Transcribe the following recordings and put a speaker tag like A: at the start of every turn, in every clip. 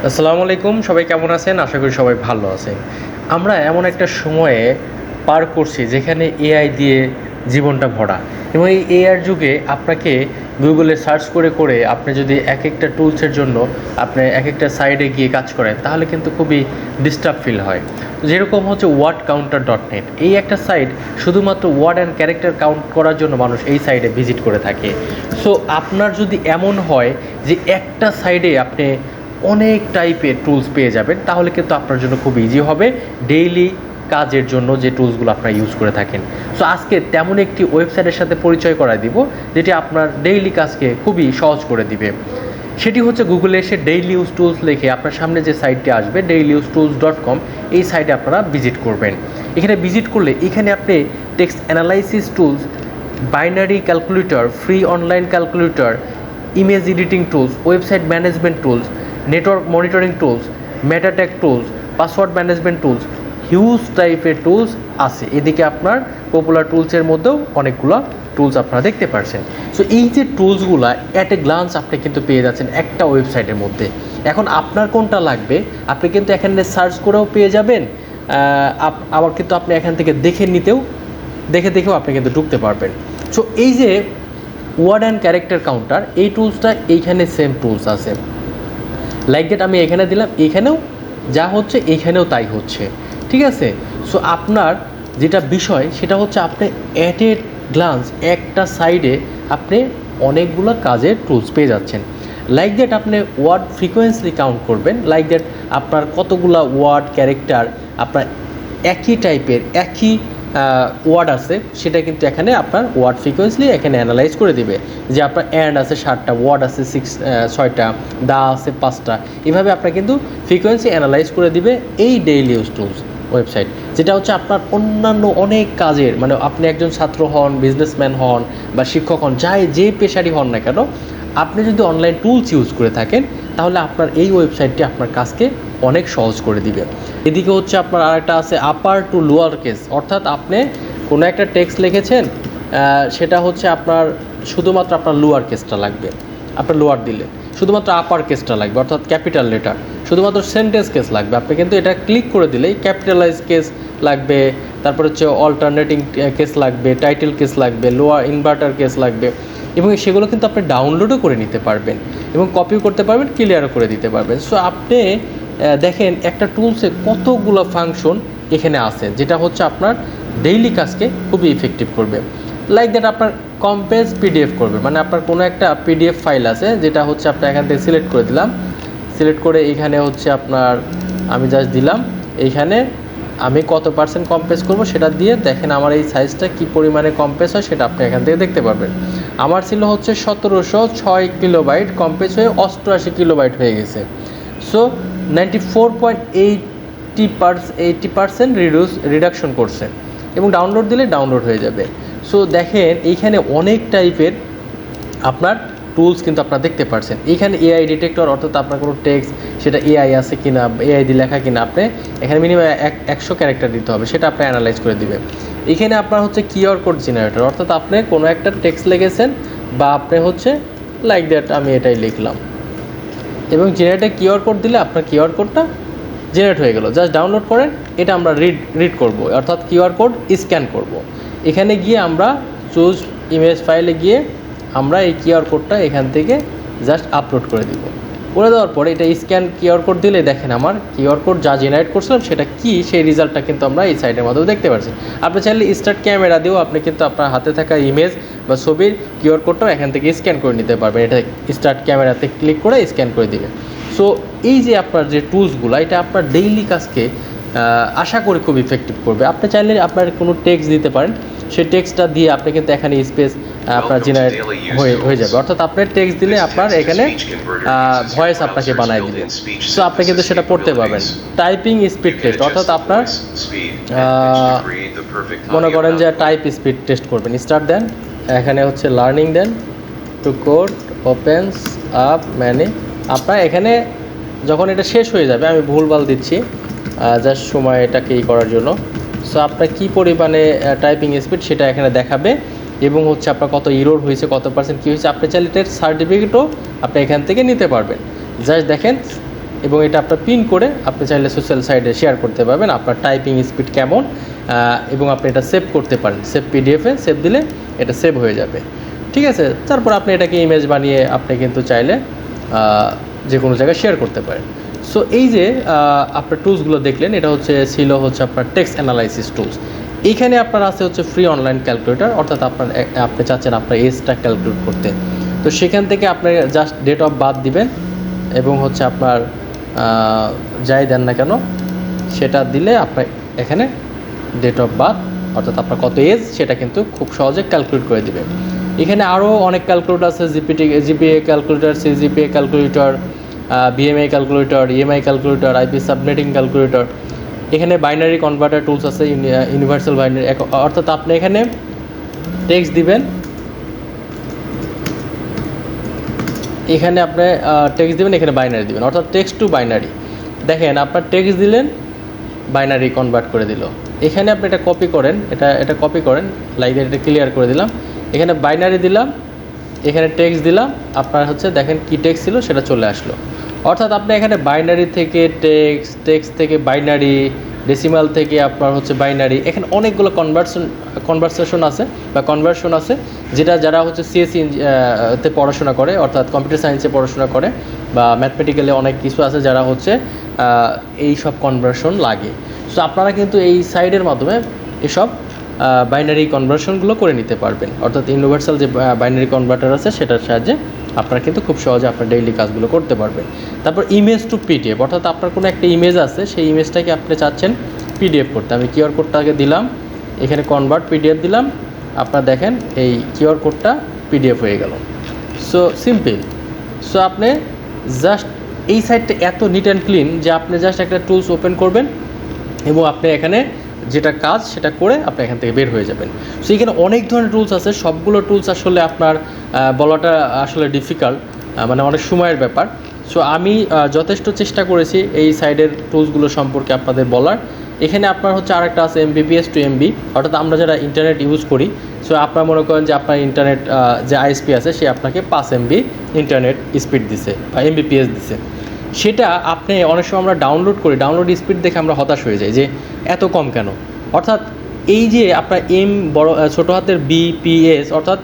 A: আসসালামু আলাইকুম, সবাই কেমন আছেন? আশা করি সবাই ভালো আছেন। আমরা এমন একটা সময়ে পার করছি যেখানে এআই দিয়ে জীবনটা ভরা, এবং এই এআইয়ের যুগে আপনাকে গুগলে সার্চ করে করে আপনি যদি এক একটা টুলসের জন্য আপনি এক একটা সাইডে গিয়ে কাজ করেন, তাহলে কিন্তু খুবই ডিস্টার্ব ফিল হয়। যেরকম হচ্ছে wordcounter.net, এই একটা সাইট শুধুমাত্র ওয়ার্ড অ্যান্ড ক্যারেক্টার কাউন্ট করার জন্য মানুষ এই সাইডে ভিজিট করে থাকে। সো আপনার যদি এমন হয় যে একটা সাইডে আপনি অনেক টাইপের টুলস পেয়ে যাবেন, তাহলে কিন্তু আপনার জন্য খুব ইজি হবে ডেইলি কাজের জন্য যে টুলসগুলো আপনারা ইউজ করে থাকেন। সো আজকে তেমন একটি ওয়েবসাইটের সাথে পরিচয় করায় দিব যেটি আপনার ডেইলি কাজকে খুবই সহজ করে দিবে। সেটি হচ্ছে গুগলে এসে ডেইলি ইউজ টুলস লিখে আপনার সামনে যে সাইটটি আসবে dailyusetools.com, এই সাইটে আপনারা ভিজিট করবেন। এখানে ভিজিট করলে এখানে আপনি text analysis tools, binary calculator, free online calculator, image editing tools, website management tools, network monitoring tools, metatag tools, password management tools, huge টাইপের টুলস আছে। এদিকে আপনার পপুলার টুলসের মধ্যেও অনেকগুলো টুলস আপনারা দেখতে পাচ্ছেন। সো এই যে টুলসগুলো অ্যাট এ গ্লান্স আপনি কিন্তু পেয়ে যাচ্ছেন একটা ওয়েবসাইটের মধ্যে। এখন আপনার কোনটা লাগবে আপনি কিন্তু এখানে সার্চ করেও পেয়ে যাবেন, আবার কিন্তু আপনি এখান থেকে দেখেও আপনি কিন্তু ঢুকতে পারবেন। সো এই যে ওয়ার্ড অ্যান্ড ক্যারেক্টার কাউন্টার, এই টুলসটা এইখানে সেম টুলস আছে। লাইক দ্যাট আমি এখানে দিলাম, এখানেও যা হচ্ছে এইখানেও তাই হচ্ছে, ঠিক আছে। সো আপনার যেটা বিষয় সেটা হচ্ছে আপনি অ্যাট এ গ্লান্স একটা সাইডে আপনি অনেকগুলো কাজের টুলস পেয়ে যাচ্ছেন। লাইক দ্যাট আপনি ওয়ার্ড ফ্রিকোয়েন্সলি কাউন্ট করবেন, লাইক দ্যাট আপনার কতগুলা ওয়ার্ড ক্যারেক্টার আপনার একই টাইপের একই ওয়ার্ড আছে, সেটা কিন্তু এখানে আপনার ওয়ার্ড ফ্রিকোয়েন্সলি এখানে অ্যানালাইজ করে দিবে। যে আপনার অ্যান্ড আছে 7টা, ওয়ার্ড আছে 6টা, দা আছে 5টা, এভাবে আপনার কিন্তু ফ্রিকোয়েন্সি অ্যানালাইজ করে দিবে এই ডেইলি ইউজ টুলস ওয়েবসাইট। যেটা হচ্ছে আপনার অন্যান্য অনেক কাজের, মানে আপনি একজন ছাত্র হন, বিজনেসম্যান হন বা শিক্ষক হন, যে পেশারই হন না কেন, আপনি যদি অনলাইন টুলস ইউজ করে থাকেন তাহলে আপনার এই ওয়েবসাইটটি আপনার কাজকে অনেক সহজ করে দিবে। এদিকে হচ্ছে আপনার আরেকটা আছে আপার টু লোয়ার কেস, অর্থাৎ আপনি কোনো একটা টেক্সট লিখেছেন, সেটা হচ্ছে আপনার শুধুমাত্র আপনার লোয়ার কেসটা লাগবে, আপনার লোয়ার দিলে শুধুমাত্র আপার কেসটা লাগবে, অর্থাৎ ক্যাপিটাল লেটার, শুধুমাত্র সেন্টেন্স কেস লাগবে। আপনি কিন্তু এটা ক্লিক করে দিলেই ক্যাপিটালাইজ কেস লাগবে, তারপর হচ্ছে অল্টারনেটিং কেস লাগবে, টাইটেল কেস লাগবে, লোয়ার ইনভার্টার কেস লাগবে, এবং সেগুলো কিন্তু আপনি ডাউনলোডও করে নিতে পারবেন এবং কপিও করতে পারবেন, ক্লিয়ারও করে দিতে পারবেন। সো আপনি দেখেন একটা টুলসে কতগুলো ফাংশন এখানে আছে, যেটা হচ্ছে আপনার ডেইলি কাজকে খুবই ইফেক্টিভ করবে। লাইক দ্যাট আপনার কম্পেজ পিডিএফ করবে, মানে আপনার কোনো একটা পিডিএফ ফাইল আছে, যেটা হচ্ছে আপনার এখান থেকে সিলেক্ট করে দিলাম, সিলেক্ট করে এইখানে হচ্ছে আপনার আমি জাস্ট দিলাম, এইখানে আমি কত পার্সেন্ট কম্প্রেস করব সেটা দিয়ে দেখেন আমার এই সাইজটা কী পরিমাণে কম্প্রেস হয় সেটা আপনি এখান থেকে দেখতে পারবেন। আমার ছিল হচ্ছে 1706 কিলোবাইট, কম্প্রেস হয়ে 88 কিলোবাইট হয়ে গেছে। সো 94.80% রিডাকশন করছে, এবং ডাউনলোড দিলে ডাউনলোড হয়ে যাবে। সো দেখেন এইখানে অনেক টাইপের আপনার টুলস কিন্তু আপনারা দেখতে পাচ্ছেন। এইখানে এআই ডিটেক্টর, অর্থাৎ আপনার কোনো টেক্সট সেটা এআই আছে কিনা, এআই দিয়ে লেখা কিনা, আপনি এখানে মিনিমাম 100 ক্যারেক্টার দিতে হবে, সেটা আপনি অ্যানালাইজ করে দিবে। এখানে আপনার হচ্ছে কিউআর কোড জেনারেটর, অর্থাৎ আপনি কোনো একটা টেক্সট লিখেছেন বা আপনি হচ্ছে লাইক দ্যাট আমি এটাই লিখলাম, এবং জেনারেটে কিউআর কোড দিলে আপনার কিউআর কোডটা জেনারেট হয়ে গেল। জাস্ট ডাউনলোড করেন, এটা আমরা রিড করব, অর্থাৎ কিউআর কোড স্ক্যান করব। এখানে গিয়ে আমরা চুজ ইমেজ ফাইলে গিয়ে আমরা এই কিউআর কোডটা এখান থেকে জাস্ট আপলোড করে দিব। করে দেওয়ার পরে এটা স্ক্যান কিউআর কোড দিলে দেখেন আমার কিউআর কোড যা জেনারেট করছিলাম সেটা কি, সেই রেজাল্টটা কিন্তু আমরা এই সাইটের মাধ্যমে দেখতে পাচ্ছি। আপনি চাইলে স্টার্ট ক্যামেরা দিয়েও আপনি কিন্তু আপনার হাতে থাকা ইমেজ বা ছবির কিউআর কোডটাও এখান থেকে স্ক্যান করে নিতে পারবেন। এটা স্টার্ট ক্যামেরাতে ক্লিক করে স্ক্যান করে দিবে। সো এই যে আপনার যে টুলসগুলো, এটা আপনার ডেইলি কাজকে আশা করি খুব ইফেক্টিভ করবে। আপনি চাইলে আপনার কোনো টেক্সট দিতে পারেন, সেই টেক্সটটা দিয়ে আপনি কিন্তু এখানে স্পেস আপনার জেনারেট হয়ে যাবে, অর্থাৎ আপনার টেক্সট দিলে আপনার এখানে ভয়েস আপনাকে বানায় দিবে। সো আপনি কিন্তু সেটা পড়তে পারবেন। টাইপিং স্পিড টেস্ট, অর্থাৎ আপনার মনে করেন যে টাইপ স্পিড টেস্ট করবেন, স্টার্ট দেন, এখানে হচ্ছে লার্নিং দেন, টু কোড ওপেন্স আপ মানে আপনার এখানে যখন এটা শেষ হয়ে যাবে, আমি ভুলভাল দিচ্ছি জাস্ট সময় এটাকে করার জন্য। সো আপনার কী পরিমাণে টাইপিং স্পিড সেটা এখানে দেখাবে, এবং হচ্ছে আপনার কত ইরোর হয়েছে, কত পার্সেন্ট কী হয়েছে। আপনি চাইলে এটার সার্টিফিকেটও আপনি এখান থেকে নিতে পারবেন। জাস্ট দেখেন এবং এটা আপনার পিন করে আপনি চাইলে সোশ্যাল সাইটে শেয়ার করতে পারবেন আপনার টাইপিং স্পিড কেমন, এবং আপনি এটা সেভ করতে পারেন। সেভ পিডিএফে সেভ দিলে এটা সেভ হয়ে যাবে, ঠিক আছে। তারপর আপনি এটাকে ইমেজ বানিয়ে আপনি কিন্তু চাইলে যে কোনো জায়গায় শেয়ার করতে পারেন। সো এই যে আপনার টুলসগুলো দেখলেন, এটা ছিল আপনার টেক্সট অ্যানালাইসিস টুলস। এইখানে আপনার আছে ফ্রি অনলাইন ক্যালকুলেটর, অর্থাৎ আপনি চাচ্ছেন আপনার এজটা ক্যালকুলেট করতে। তো সেখান থেকে আপনি জাস্ট ডেট অফ বার্থ দিবেন এবং আপনার যাই দেন না কেন সেটা দিলে আপনার এখানে ডেট অফ বার্থ অর্থাৎ আপনার কত এজ সেটা কিন্তু খুব সহজে ক্যালকুলেট করে দিবে। এখানে আরও অনেক ক্যালকুলেটর আছে, GPA calculator, CGPA calculator, BMI calculator, EMI calculator, IP subnetting calculator. এখানে বাইনারি কনভার্টার টুলস আছে, ইউনিভার্সাল বাইনারি, অর্থাৎ আপনি এখানে টেক্সট দিবেন, এখানে আপনি টেক্সট দিবেন, এখানে বাইনারি দিবেন, অর্থাৎ টেক্সট টু বাইনারি। দেখেন আপনার টেক্সট দিলেন, বাইনারি কনভার্ট করে দিল। এখানে আপনি এটা কপি করেন, এটা কপি করেন, লাইক এটা ক্লিয়ার করে দিলাম, এখানে বাইনারি দিলাম, এখানে টেক্সট দিলাম, আপনার দেখেন কি টেক্সট ছিল সেটা চলে আসলো। অর্থাৎ আপনি এখানে বাইনারি থেকে টেক্সট থেকে বাইনারি, ডেসিমাল থেকে আপনার বাইনারি, এখানে অনেকগুলো কনভারসেশন আছে বা কনভার্সন আছে, যেটা যারা সিএসসি তে পড়াশোনা করে, অর্থাৎ কম্পিউটার সায়েন্সে পড়াশোনা করে বা ম্যাথমেটিক্যালে অনেক কিছু আছে যারা এই সব কনভার্সন লাগে। সো আপনারা কিন্তু এই সাইডের মাধ্যমে এসব বাইনারি কনভার্সনগুলো করে নিতে পারবেন, অর্থাৎ ইউনিভার্সাল যে বাইনারি কনভার্টার আছে সেটার সাহায্যে আপনারা কিন্তু খুব সহজে আপনার ডেইলি কাজগুলো করতে পারবেন। তারপর ইমেজ টু পিডিএফ, অর্থাৎ আপনার কোনো একটা ইমেজ আছে, সেই ইমেজটাকে আপনি চাচ্ছেন পিডিএফ করতে। আমি কিউআর কোডটাকে দিলাম, এখানে কনভার্ট পিডিএফ দিলাম, আপনারা দেখেন এই কিউআর কোডটা পিডিএফ হয়ে গেল। So simple. সো আপনি জাস্ট এই সাইডটা এত নিট অ্যান্ড ক্লিন যে আপনি জাস্ট একটা টুলস ওপেন করবেন এবং আপনি এখানে যেটা কাজ সেটা করে আপনি এখান থেকে বের হয়ে যাবেন। সো এখানে অনেক ধরনের টুলস আছে, সবগুলো টুলস আসলে আপনার বলাটা আসলে ডিফিকাল্ট, মানে অনেক সময়ের ব্যাপার। সো আমি যথেষ্ট চেষ্টা করেছি এই সাইডের টুলসগুলো সম্পর্কে আপনাদের বলার। এখানে আপনার আরেকটা আছে এমবিপিএস টু এমবি, অর্থাৎ আমরা যারা ইন্টারনেট ইউজ করি, সো আপনারা মনে করেন যে আপনার ইন্টারনেট যে আইএসপি আছে সে আপনাকে 5 MB ইন্টারনেট স্পিড দিছে বা এমবিপিএস দিছে, সেটা আপনি অনেক সময় আমরা ডাউনলোড করি, ডাউনলোড স্পিড দেখে আমরা হতাশ হয়ে যাই যে এত কম কেন। অর্থাৎ এই যে আপনার ছোটো হাতের বিপিএস অর্থাৎ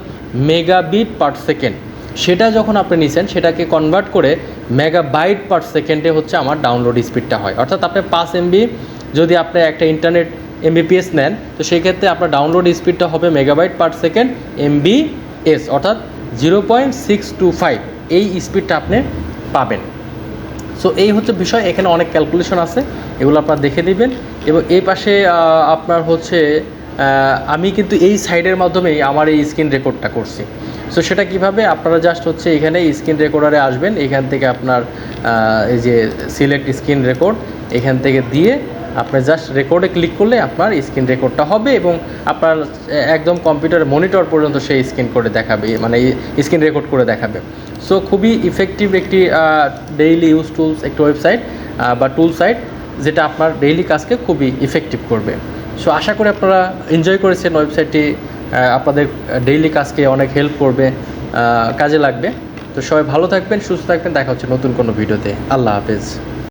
A: মেগাবিট পার সেকেন্ড, সেটা যখন আপনি নিছেন সেটাকে কনভার্ট করে মেগাবাইট পার সেকেন্ডে আমার ডাউনলোড স্পিডটা হয়। অর্থাৎ আপনি 5 MB যদি আপনি একটা ইন্টারনেট এমবিপিএস নেন, তো সেই ক্ষেত্রে আপনার ডাউনলোড স্পিডটা হবে মেগাবাইট পার সেকেন্ড MBS, অর্থাৎ 0.625 এই স্পিডটা আপনি পাবেন। সো এই বিষয়। এখানে অনেক ক্যালকুলেশন আছে, এগুলো আপনারা দেখে দিবেন। এবং এই পাশে আপনার আমি কিন্তু এই সাইডের মাধ্যমেই আমার এই স্ক্রিন রেকর্ডটা করছি। সো সেটা কিভাবে, আপনারা জাস্ট এখানে স্ক্রিন রেকর্ডারে আসবেন, এখান থেকে আপনার এই যে সিলেক্ট স্ক্রিন রেকর্ড, এখান থেকে দিয়ে আপনি জাস্ট রেকর্ডে ক্লিক করলে আপনার স্ক্রিন রেকর্ডটা হবে এবং আপনার একদম কম্পিউটার মনিটর পর্যন্ত সেই স্ক্রিন করে দেখাবে, মানে স্ক্রিন রেকর্ড করে দেখাবে। সো খুবই ইফেক্টিভ একটি ডেইলি ইউজ টুলস, একটি ওয়েবসাইট বা টুল সাইট, যেটা আপনার ডেইলি কাজকে খুবই ইফেক্টিভ করবে। সো আশা করি আপনারা এনজয় করেছেন ওয়েবসাইটটি, আপনাদের ডেইলি কাজকে অনেক হেল্প করবে, কাজে লাগবে। তো সবাই ভালো থাকবেন, সুস্থ থাকবেন, দেখা হচ্ছে নতুন কোনো ভিডিওতে। আল্লাহ হাফেজ।